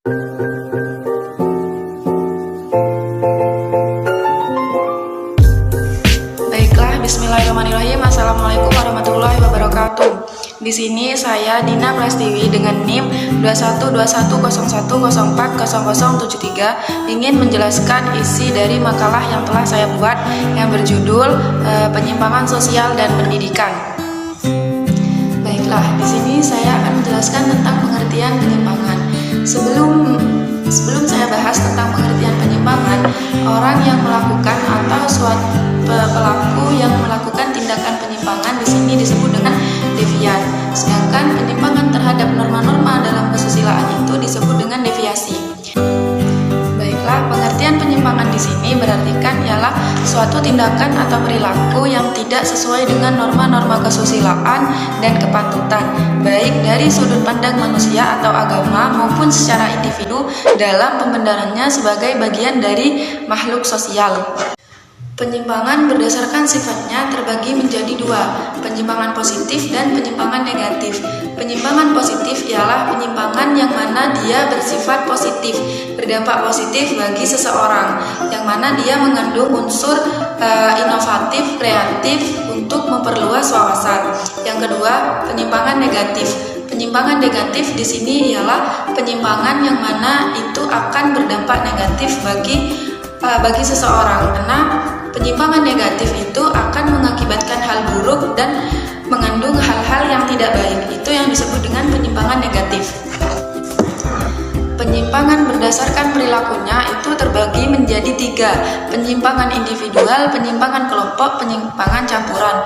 Baiklah, bismillahirrahmanirrahim. Assalamualaikum warahmatullahi wabarakatuh. Di sini saya Dina Prastiwi dengan NIM 212101040073 ingin menjelaskan isi dari makalah yang telah saya buat yang berjudul Penyimpangan Sosial dan Pendidikan. Baiklah, di sini saya akan menjelaskan tentang pengertian penyimpangan. Sebelum saya bahas tentang pengertian penyimpangan, orang yang melakukan atau suatu pelaku yang melakukan tindakan penyimpangan di sini disebut dengan devian. Sedangkan penyimpangan terhadap norma-norma dalam kesusilaan itu disebut dengan deviasi. Baiklah, pengertian penyimpangan di sini berartikan ialah suatu tindakan atau perilaku yang tidak sesuai dengan norma-norma kesusilaan dan kepatutan, baik dari sudut pandang manusia atau agama maupun secara individu dalam pembenarannya sebagai bagian dari makhluk sosial. Penyimpangan berdasarkan sifatnya terbagi menjadi dua, penyimpangan positif dan penyimpangan negatif. Penyimpangan positif ialah penyimpangan yang mana dia bersifat positif, berdampak positif bagi seseorang, yang mana dia mengandung unsur inovatif, kreatif untuk memperluas wawasan. Yang kedua, penyimpangan negatif. Penyimpangan negatif di sini ialah penyimpangan yang mana itu akan berdampak negatif bagi seseorang, karena penyimpangan negatif itu akan mengakibatkan hal buruk dan mengandung hal-hal yang tidak baik. Itu yang disebut dengan penyimpangan negatif. Penyimpangan berdasarkan perilakunya itu terbagi menjadi tiga, penyimpangan individual, penyimpangan kelompok, penyimpangan campuran.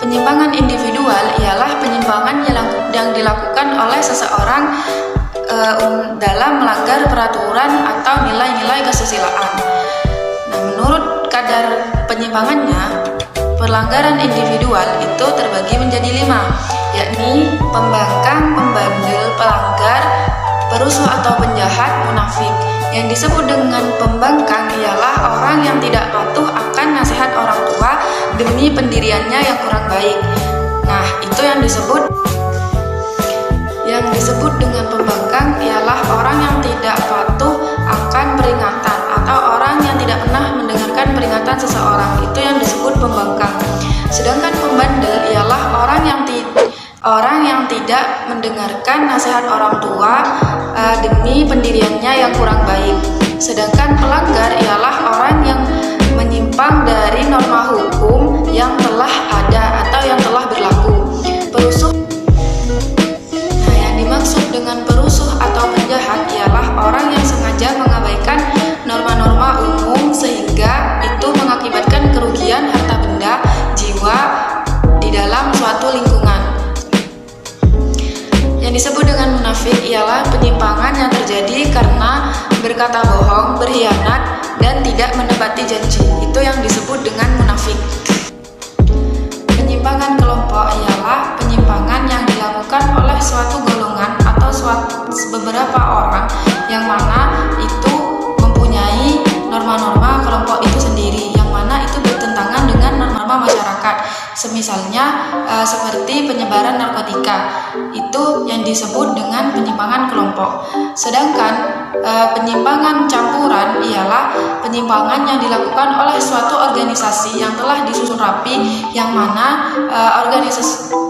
Penyimpangan individual ialah penyimpangan yang dilakukan oleh seseorang dalam melanggar peraturan atau nilai-nilai kesusilaan. Nah, menurut kadar penyimpangannya, pelanggaran individual itu terbagi menjadi 5, yakni pembangkang, pembandel, pelanggar, perusuh atau penjahat, munafik. Yang disebut dengan pembangkang ialah orang yang tidak patuh akan nasihat orang tua demi pendiriannya yang kurang baik. Nah, itu yang disebut dengan pembangkang ialah orang yang tidak patuh akan peringatan atau orang yang tidak pernah mendengarkan peringatan seseorang. Itu yang disebut pembangkang. Sedangkan pembandel ialah orang yang tidak mendengarkan nasihat orang tua demi pendiriannya yang kurang baik. Sedangkan pelanggar ialah orang yang menyimpang dari norma hukum yang telah ada atau yang telah berlaku. Perusuh. Nah, yang dimaksud dengan perusuh atau penjahat ialah orang yang sengaja mengabaikan norma-norma umum sehingga itu mengakibatkan kerugian harta benda, jiwa di dalam suatu lingkungan. Yang disebut dengan munafik ialah penyimpangan yang terjadi karena berkata bohong, berkhianat, dan tidak menepati janji. Itu yang disebut dengan munafik. Penyimpangan kelompok ialah penyimpangan yang dilakukan oleh suatu golongan atau beberapa orang yang mana itu mempunyai norma-norma kelompok itu sendiri, yang mana itu bertentangan dengan norma-norma masyarakat. Semisalnya seperti penyebaran narkotika, itu yang disebut dengan penyimpangan kelompok. Sedangkan penyimpangan campuran ialah penyimpangan yang dilakukan oleh suatu organisasi yang telah disusun rapi, yang mana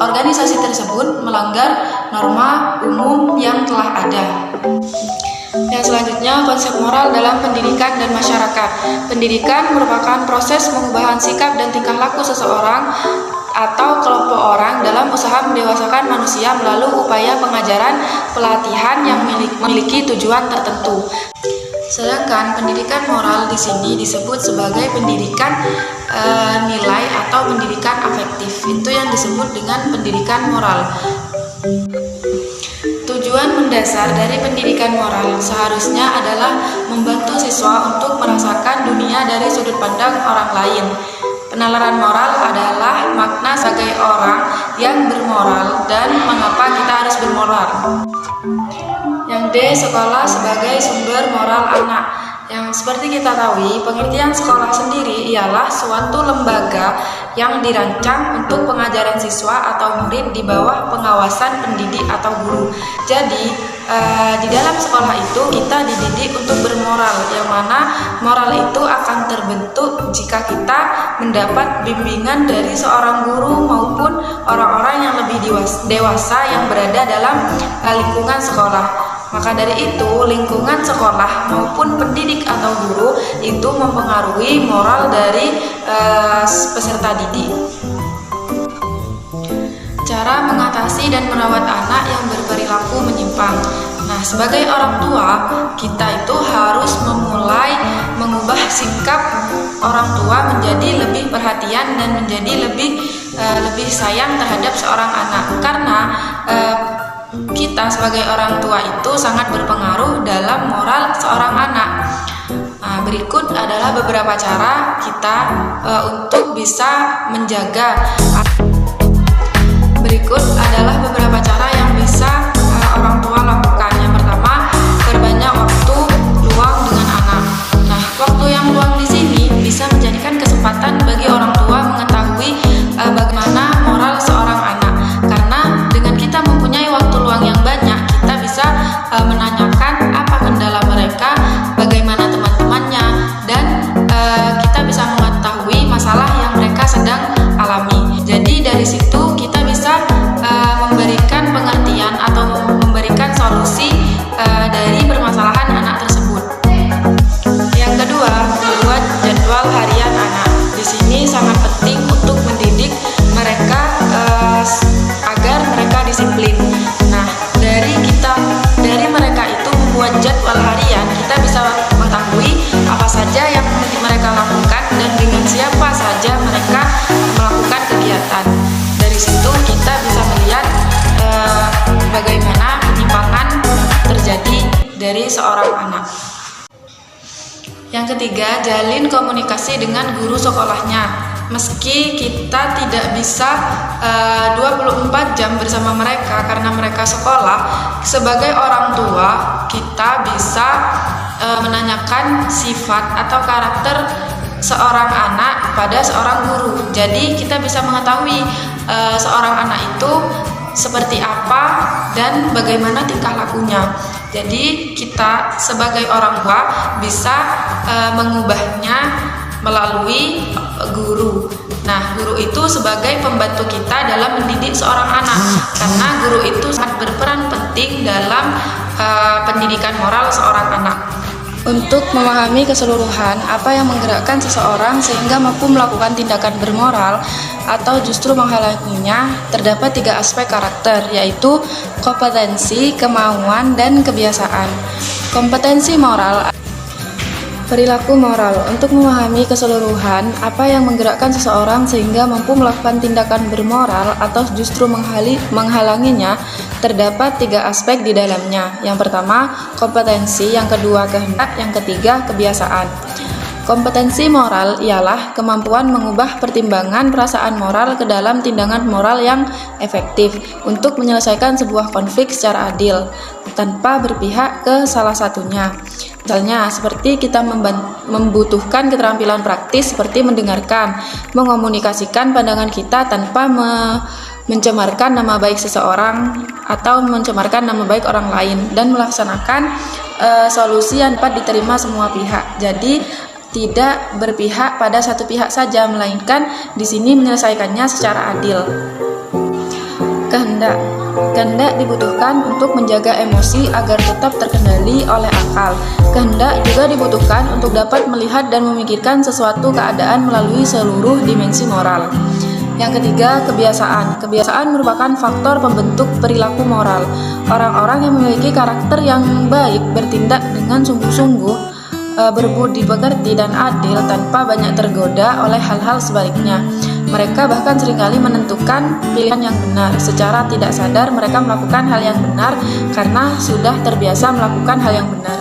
organisasi tersebut melanggar norma umum yang telah ada. Yang selanjutnya, konsep moral dalam pendidikan dan masyarakat. Pendidikan merupakan proses pengubahan sikap dan tingkah laku seseorang atau kelompok orang dalam usaha mendewasakan manusia melalui upaya pengajaran, pelatihan yang memiliki tujuan tertentu. Sedangkan pendidikan moral di sini disebut sebagai pendidikan nilai atau pendidikan afektif. Itu yang disebut dengan pendidikan moral. Tujuan mendasar dari pendidikan moral seharusnya adalah membantu siswa untuk merasakan dunia dari sudut pandang orang lain. Penalaran moral adalah makna sebagai orang yang bermoral dan mengapa kita harus bermoral. Yang D, sekolah sebagai sumber moral anak. Yang seperti kita tahu, pengertian sekolah sendiri ialah suatu lembaga yang dirancang untuk pengajaran siswa atau murid di bawah pengawasan pendidik atau guru. Jadi, Di dalam sekolah itu kita dididik untuk bermoral, yang mana moral itu akan terbentuk jika kita mendapat bimbingan dari seorang guru maupun orang-orang yang lebih dewasa yang berada dalam lingkungan sekolah. Maka dari itu, lingkungan sekolah maupun pendidik atau guru itu mempengaruhi moral dari peserta didik. Cara mengatasi dan merawat anak yang berperilaku menyimpang. Nah, sebagai orang tua, kita itu harus memulai mengubah sikap orang tua menjadi lebih perhatian dan menjadi lebih sayang terhadap seorang anak, karena kita sebagai orang tua itu sangat berpengaruh dalam moral seorang anak. Nah, berikut adalah beberapa cara kita untuk bisa menjaga. Berikut adalah beberapa cara yang bisa orang tua lakukan. Yang pertama, perbanyak waktu luang dengan anak. Nah, waktu yang luang di sini bisa menjadikan kesempatan bagi orang tua mengetahui bagaimana moral seorang anak. Karena dengan kita mempunyai waktu luang yang banyak, kita bisa menanyakan apa kendala mereka, bagaimana teman-temannya, dan kita bisa mengetahui masalah yang mereka sedang alami. Jadi dari situ kita bisa memberikan pengertian atau memberikan solusi dari permasalahan anak tersebut. Yang kedua, membuat jadwal harian anak. Di sini sangat penting untuk mendidik mereka agar mereka disiplin. Nah, dari mereka itu membuat jadwal harian, kita bisa mengetahui apa saja yang mereka lakukan dan dengan siapa saja mereka melakukan kegiatan. Dari situ kita bisa melihat bagaimana penyimpangan terjadi dari seorang anak. Yang ketiga, jalin komunikasi dengan guru sekolahnya. Meski kita tidak bisa 24 jam bersama mereka karena mereka sekolah, sebagai orang tua kita bisa menanyakan sifat atau karakter seorang anak pada seorang guru. Jadi kita bisa mengetahui seorang anak itu seperti apa dan bagaimana tingkah lakunya. Jadi kita sebagai orang tua bisa mengubahnya melalui guru. Nah, guru itu sebagai pembantu kita dalam mendidik seorang anak, karena guru itu sangat berperan penting dalam pendidikan moral seorang anak. Untuk memahami keseluruhan apa yang menggerakkan seseorang sehingga mampu melakukan tindakan bermoral atau justru menghalanginya, terdapat 3 aspek karakter, yaitu kompetensi, kemauan, dan kebiasaan. Kompetensi moral. Perilaku moral. Untuk memahami keseluruhan apa yang menggerakkan seseorang sehingga mampu melakukan tindakan bermoral atau justru menghalanginya, terdapat 3 aspek di dalamnya. Yang pertama, kompetensi, yang kedua, kehendak, yang ketiga, kebiasaan. Kompetensi moral ialah kemampuan mengubah pertimbangan perasaan moral ke dalam tindakan moral yang efektif untuk menyelesaikan sebuah konflik secara adil, tanpa berpihak ke salah satunya. Misalnya, seperti kita membutuhkan keterampilan praktis seperti mendengarkan, mengomunikasikan pandangan kita tanpa mencemarkan nama baik seseorang atau mencemarkan nama baik orang lain, dan melaksanakan solusi yang dapat diterima semua pihak. Jadi tidak berpihak pada satu pihak saja, melainkan di sini menyelesaikannya secara adil. Kehendak. Kehendak dibutuhkan untuk menjaga emosi agar tetap terkendali oleh akal. Kehendak juga dibutuhkan untuk dapat melihat dan memikirkan sesuatu keadaan melalui seluruh dimensi moral. Yang ketiga, kebiasaan. Kebiasaan merupakan faktor pembentuk perilaku moral. Orang-orang yang memiliki karakter yang baik bertindak dengan sungguh-sungguh, berbudi pekerti dan adil tanpa banyak tergoda oleh hal-hal sebaliknya. Mereka bahkan seringkali menentukan pilihan yang benar. Secara tidak sadar mereka melakukan hal yang benar karena sudah terbiasa melakukan hal yang benar.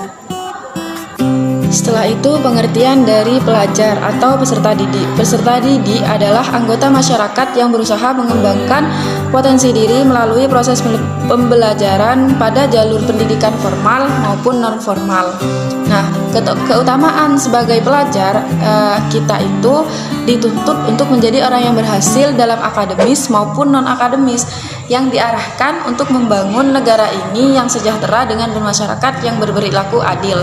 Setelah itu, pengertian dari pelajar atau peserta didik. Peserta didik adalah anggota masyarakat yang berusaha mengembangkan potensi diri melalui proses pembelajaran pada jalur pendidikan formal maupun non-formal. Nah, keutamaan sebagai pelajar, kita itu dituntut untuk menjadi orang yang berhasil dalam akademis maupun non-akademis. yang diarahkan untuk membangun negara ini yang sejahtera dengan bermasyarakat yang berperilaku adil.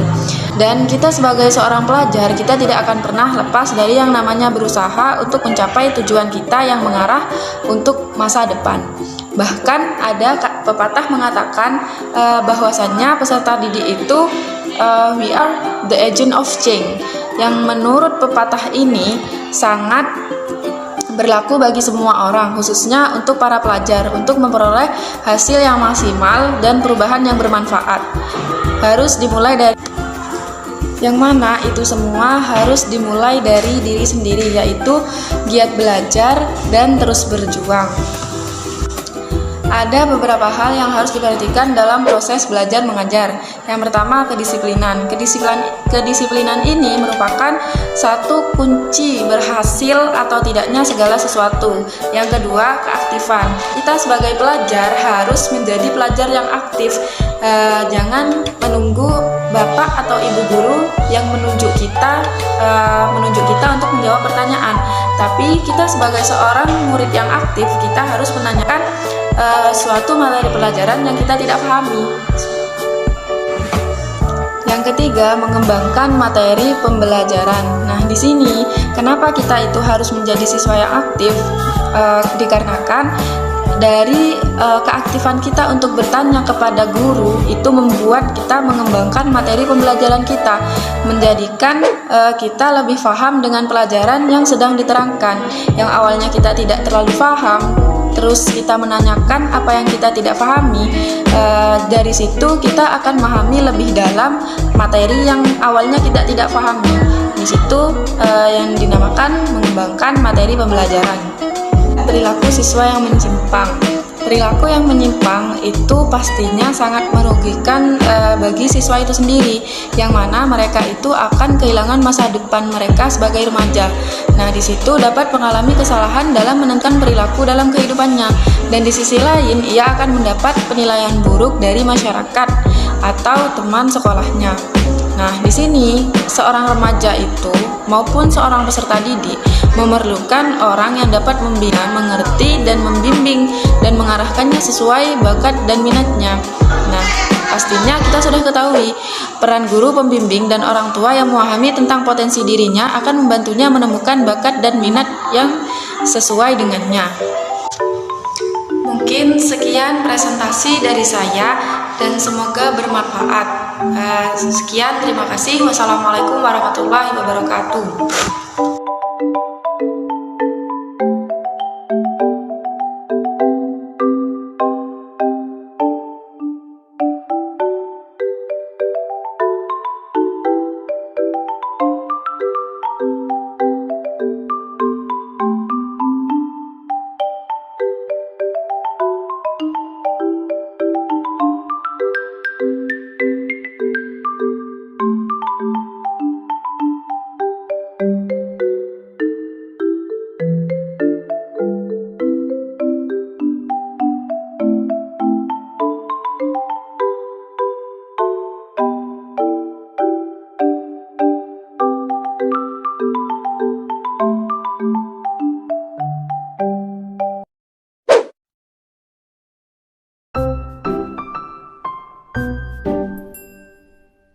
Dan kita sebagai seorang pelajar, kita tidak akan pernah lepas dari yang namanya berusaha untuk mencapai tujuan kita yang mengarah untuk masa depan. Bahkan ada pepatah mengatakan bahwasannya peserta didik itu we are the agent of change, yang menurut pepatah ini sangat berlaku bagi semua orang, khususnya untuk para pelajar, untuk memperoleh hasil yang maksimal dan perubahan yang bermanfaat. Harus dimulai dari yang mana itu semua harus dimulai dari diri sendiri, yaitu giat belajar dan terus berjuang. Ada beberapa hal yang harus diperhatikan dalam proses belajar mengajar. Yang pertama, kedisiplinan. Kedisiplinan ini merupakan satu kunci berhasil atau tidaknya segala sesuatu. Yang kedua, keaktifan. Kita sebagai pelajar harus menjadi pelajar yang aktif. Jangan menunggu bapak atau ibu guru yang menunjuk kita untuk menjawab pertanyaan. Tapi kita sebagai seorang murid yang aktif, kita harus menanyakan suatu materi pelajaran yang kita tidak pahami. Yang ketiga, mengembangkan materi pembelajaran. Nah, di sini kenapa kita itu harus menjadi siswa yang aktif? Dikarenakan dari keaktifan kita untuk bertanya kepada guru itu membuat kita mengembangkan materi pembelajaran kita, menjadikan kita lebih paham dengan pelajaran yang sedang diterangkan. Yang awalnya kita tidak terlalu paham, terus kita menanyakan apa yang kita tidak pahami, dari situ kita akan memahami lebih dalam materi yang awalnya kita tidak pahami. Di situ yang dinamakan mengembangkan materi pembelajaran. Perilaku siswa yang menyimpang. Perilaku yang menyimpang itu pastinya sangat merugikan bagi siswa itu sendiri, yang mana mereka itu akan kehilangan masa depan mereka sebagai remaja. Nah, di situ dapat mengalami kesalahan dalam menentukan perilaku dalam kehidupannya, dan di sisi lain ia akan mendapat penilaian buruk dari masyarakat atau teman sekolahnya. Nah, di sini seorang remaja itu maupun seorang peserta didik memerlukan orang yang dapat membina, mengerti, dan membimbing dan mengarahkannya sesuai bakat dan minatnya. Nah, pastinya kita sudah ketahui peran guru pembimbing dan orang tua yang memahami tentang potensi dirinya akan membantunya menemukan bakat dan minat yang sesuai dengannya. Mungkin sekian presentasi dari saya dan semoga bermanfaat. Sekian, terima kasih. Wassalamualaikum warahmatullahi wabarakatuh.